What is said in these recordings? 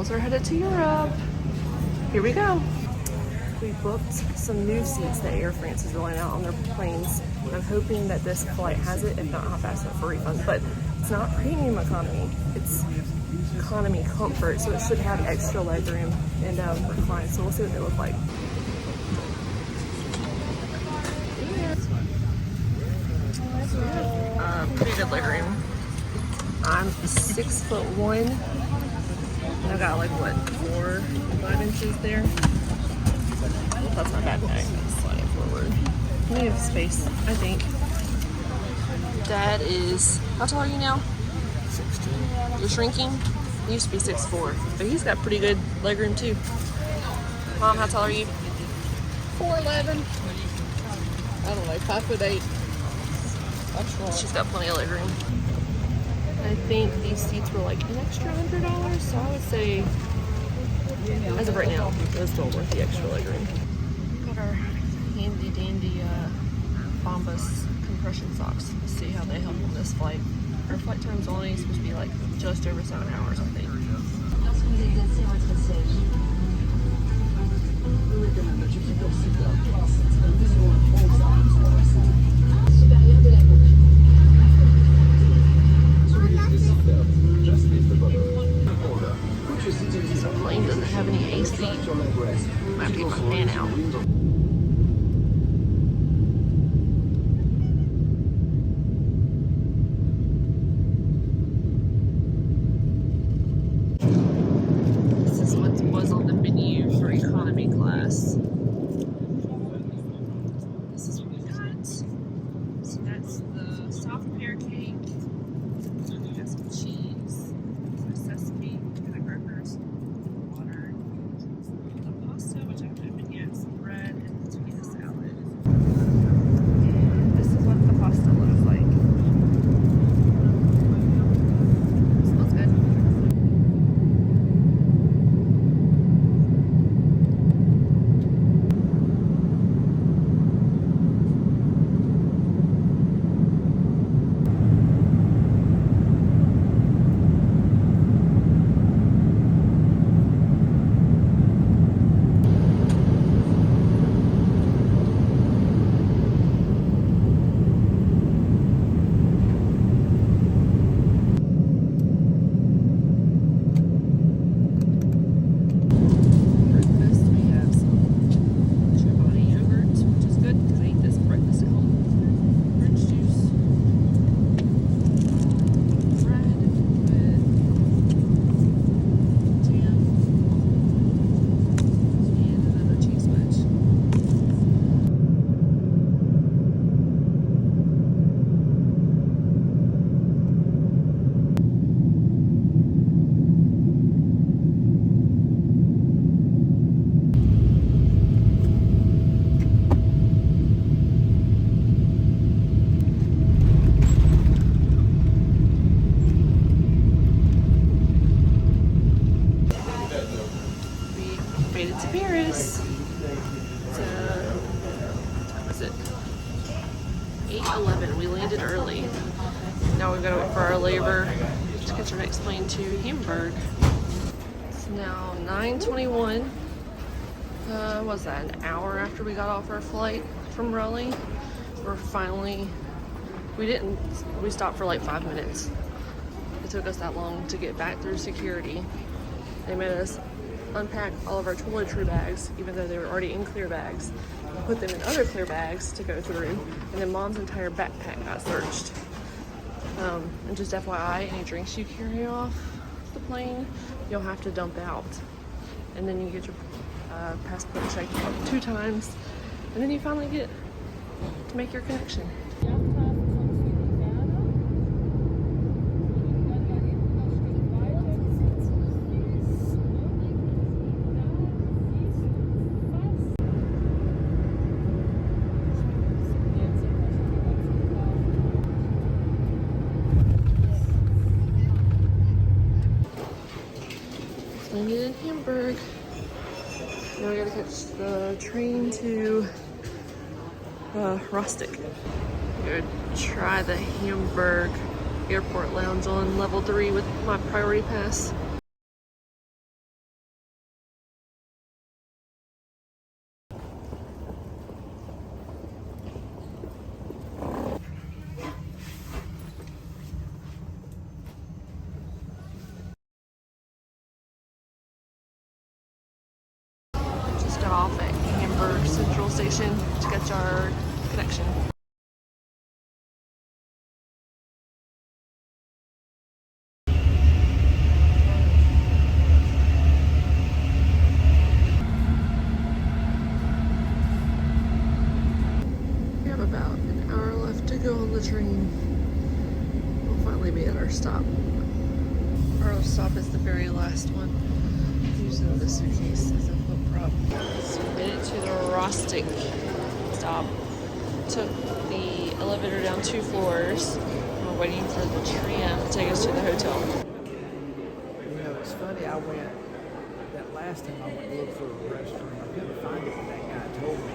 Girls are headed to Europe. Here we go. We booked some new seats that Air France is rolling out on their planes. I'm hoping that this flight has it. If not, I'll ask for refunds. But it's not premium economy. It's economy comfort, so it should have extra legroom and recline. So we'll see what they look like. Pretty good legroom. I'm 6'1", and I've got like what, 4 or 5 inches there. That's my backpack. That's sliding forward. Plenty of space, I think. Dad is, how tall are you now? 16. You're shrinking? He used to be 6'4", but he's got pretty good legroom too. Mom, how tall are you? 4'11". I don't know, 5'8". She's got plenty of legroom. I think these seats were like an extra $100, so I would say, as of right now, it's still worth the extra legroom. Got our handy dandy Bombas compression socks. Let's see how they help on this flight. Our flight time's only supposed to be like just over 7 hours, I think. This plane doesn't have any AC. I have to get my fan out. This is what was on the menu for economy class. This is what we got. So that's the soft pear cake. We got some cheese, some sesame, kind of crackers, water, the pasta, which I haven't opened yet, some bread, and tomato salad. And this is what the pasta looks like. Smells good. Made it to Paris. What was it? 8:11. We landed early. Now we've got to wait for our layover to catch our next plane to Hamburg. It's now 9:21. What was that, an hour after we got off our flight from Raleigh? We're finally, we stopped for like 5 minutes. It took us that long to get back through security. They made us unpack all of our toiletry bags, even though they were already in clear bags, put them in other clear bags to go through, and then Mom's entire backpack got searched. And just FYI, any drinks you carry off the plane, you'll have to dump out. And then you get your passport checked 2 times, and then you finally get to make your connection. Landed in Hamburg. Now we gotta catch the train to Rostock. We're gonna try the Hamburg Airport lounge on level 3 with my priority pass. station to catch our connection. We have about an hour left to go on the train. We'll finally be at our stop. Our stop is the very last one. Using the suitcase as a foot prop. So we made it to the Rostock stop. Took the elevator down 2 floors. We're waiting for the tram to take us to the hotel. You know, it's funny, I went, that last time I went to look for a restaurant, I couldn't find it, and that guy told me.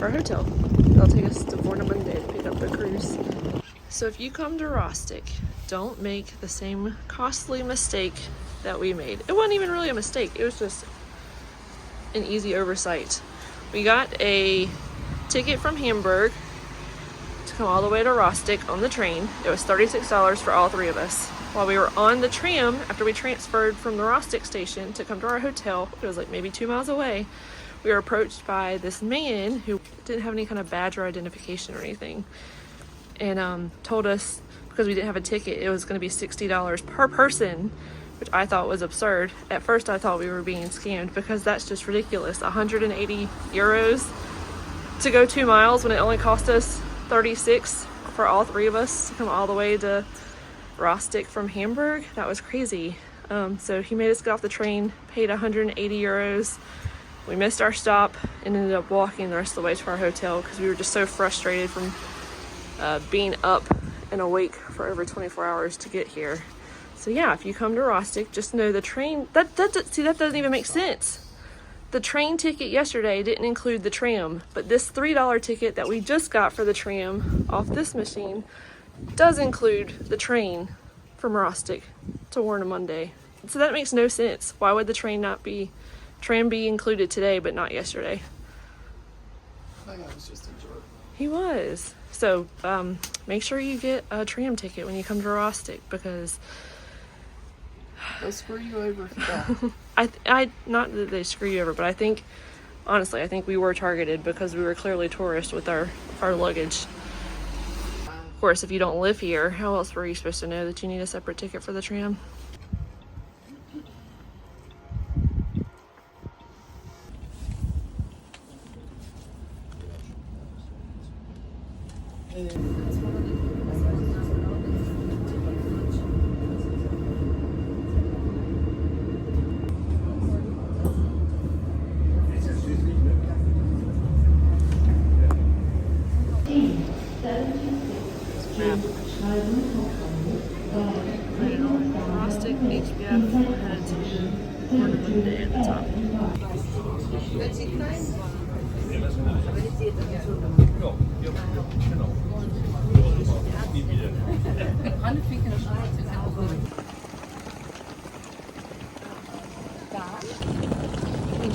our hotel. They'll take us to Warnemünde to pick up the cruise. So if you come to Rostock, don't make the same costly mistake that we made. It wasn't even really a mistake. It was just an easy oversight. We got a ticket from Hamburg to come all the way to Rostock on the train. It was $36 for all three of us. While we were on the tram, after we transferred from the Rostock station to come to our hotel, it was like maybe 2 miles away, we were approached by this man who didn't have any kind of badge or identification or anything, and told us because we didn't have a ticket, it was going to be $60 per person, which I thought was absurd. At first I thought we were being scammed because that's just ridiculous. 180 euros to go 2 miles when it only cost us 36 for all three of us to come all the way to Rostock from Hamburg. That was crazy. So he made us get off the train, paid 180 euros. We missed our stop and ended up walking the rest of the way to our hotel because we were just so frustrated from being up and awake for over 24 hours to get here. So yeah, if you come to Rostock, just know the train, that doesn't even make sense. The train ticket yesterday didn't include the tram, but this $3 ticket that we just got for the tram off this machine does include the train from Rostock to Warnemünde. So that makes no sense. Why would the tram be included today but not yesterday? That guy was just a jerk. He was. So make sure you get a tram ticket when you come to Rostock because They'll screw you over if you don't. I not that they screw you over, but I think honestly I think we were targeted because we were clearly tourists with our luggage. Of course, if you don't live here, how else were you supposed to know that you need a separate ticket for the tram?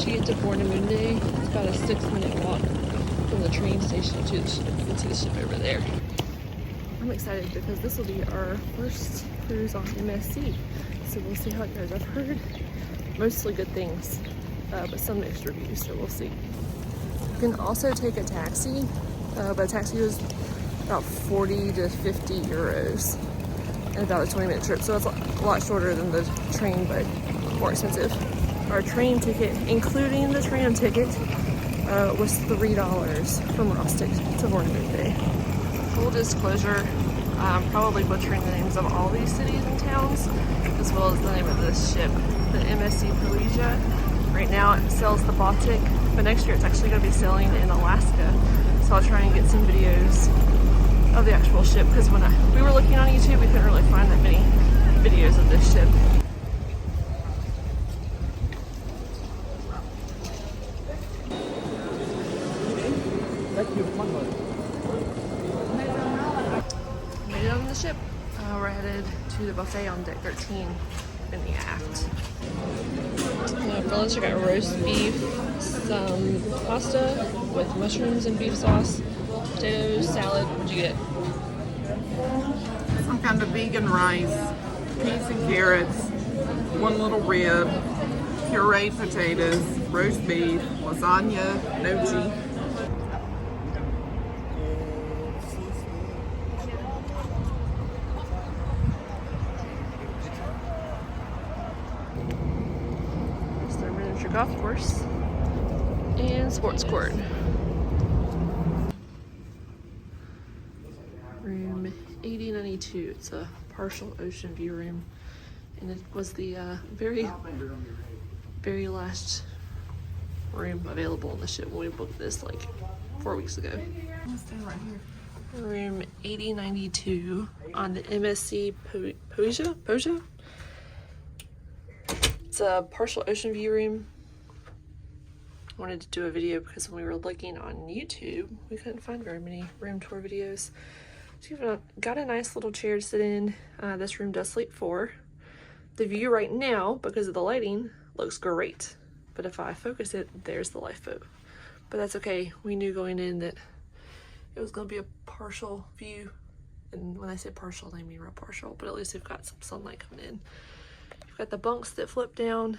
once you get to Warnemünde, it's about a 6-minute walk from the train station to the ship. You can see the ship over there. I'm excited because this will be our first cruise on MSC, so we'll see how it goes. I've heard mostly good things, but some mixed reviews, so we'll see. You can also take a taxi, but a taxi is about 40 to 50 euros and about a 20-minute trip, so it's a lot shorter than the train, but more expensive. Our train ticket, including the tram ticket, was $3 from Rostock to Warnemünde. Full disclosure, I'm probably butchering the names of all these cities and towns, as well as the name of this ship, the MSC Poesia. Right now it sails the Baltic, but next year it's actually going to be sailing in Alaska. So I'll try and get some videos of the actual ship, because when we were looking on YouTube, we couldn't really find that many videos of this ship. Made it on the ship. We're headed to the buffet on deck 13 in the aft. For lunch I got roast beef, some pasta with mushrooms and beef sauce, potatoes, salad. What'd you get? Some kind of vegan rice, peas and carrots, one little rib, pureed potatoes, roast beef, lasagna, gnocchi. It's their miniature golf course and sports court. Room 8092. It's a partial ocean view room, and it was the very last room available on the ship when we booked this like 4 weeks ago. I'm staying right here. Room 8092 on the MSC Poesia. It's a partial ocean view room. I wanted to do a video because when we were looking on YouTube, we couldn't find very many room tour videos. So you've got a nice little chair to sit in. This room does sleep 4. The view right now, because of the lighting, looks great. But if I focus it, there's the lifeboat. But that's okay. We knew going in that it was going to be a partial view. And when I say partial, I mean real partial. But at least we've got some sunlight coming in. You've got the bunks that flip down.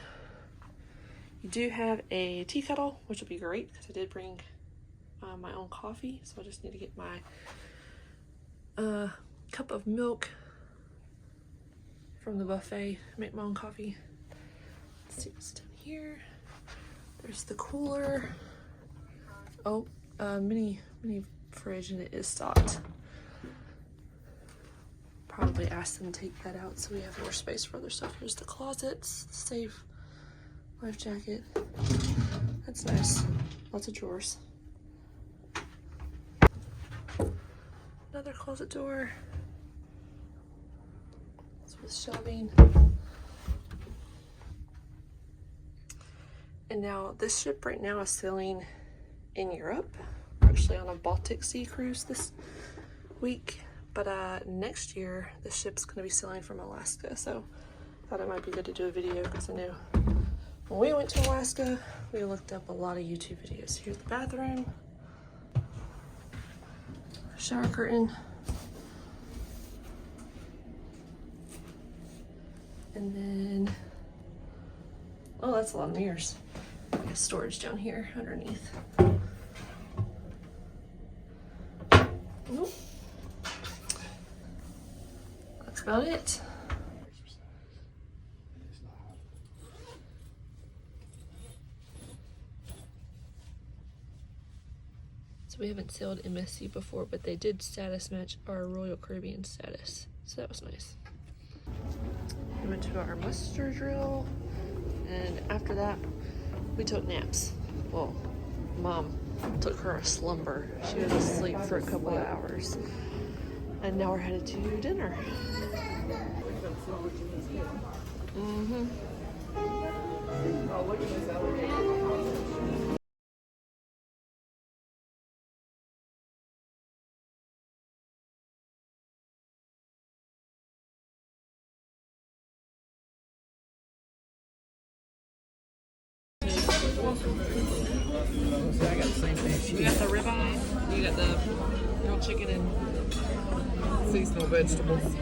You do have a tea kettle, which will be great because I did bring my own coffee. So I just need to get my cup of milk from the buffet, make my own coffee. Let's see what's down here. There's the cooler. Oh, mini fridge, and it is stocked. Probably ask them to take that out so we have more space for other stuff. Here's the closets, safe, life jacket. That's nice. Lots of drawers. Another closet door. It's with shelving. And now this ship right now is sailing in Europe. We're actually on a Baltic Sea cruise this week, but next year the ship's going to be sailing from Alaska. So I thought it might be good to do a video because I know when we went to Alaska, we looked up a lot of YouTube videos. Here's the bathroom. Shower curtain, and then, oh, that's a lot of mirrors. I got storage down here underneath. Nope. That's about it. So we haven't sailed MSC before, but they did status match our Royal Caribbean status. So that was nice. We went to our muster drill, and after that, we took naps. Well, Mom took her a slumber. She was asleep for a couple of hours. And now we're headed to dinner. Mm-hmm. See, I got the same thing. You got the ribeye, you got the grilled chicken and Seasonal vegetables.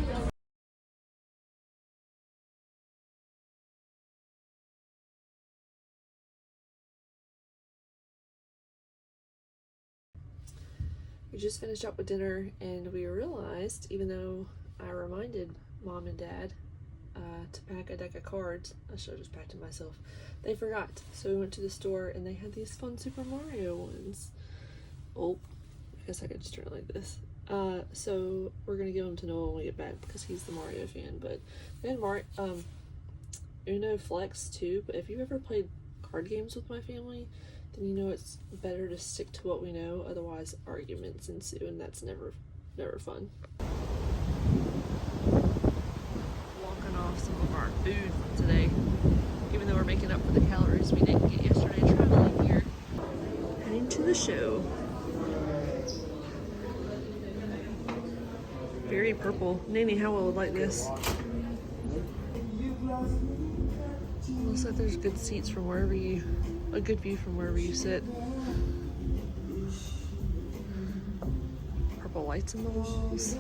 we just finished up with dinner, and we realized, even though I reminded Mom and Dad to pack a deck of cards, I should have just packed it myself, they forgot. So we went to the store and they had these fun Super Mario ones. Oh, I guess I could just turn it like this. So we're gonna give them to Noah when we get back because he's the Mario fan. But they had Uno Flex too. But if you've ever played card games with my family, then you know it's better to stick to what we know. Otherwise, arguments ensue, and that's never fun. Walking off some of our food from today, even though we're making up for the calories we didn't get yesterday traveling here. Heading to the show. Very purple. Nanny Howell would like this. Looks like there's good seats from wherever a good view from wherever you sit. Purple lights in the walls.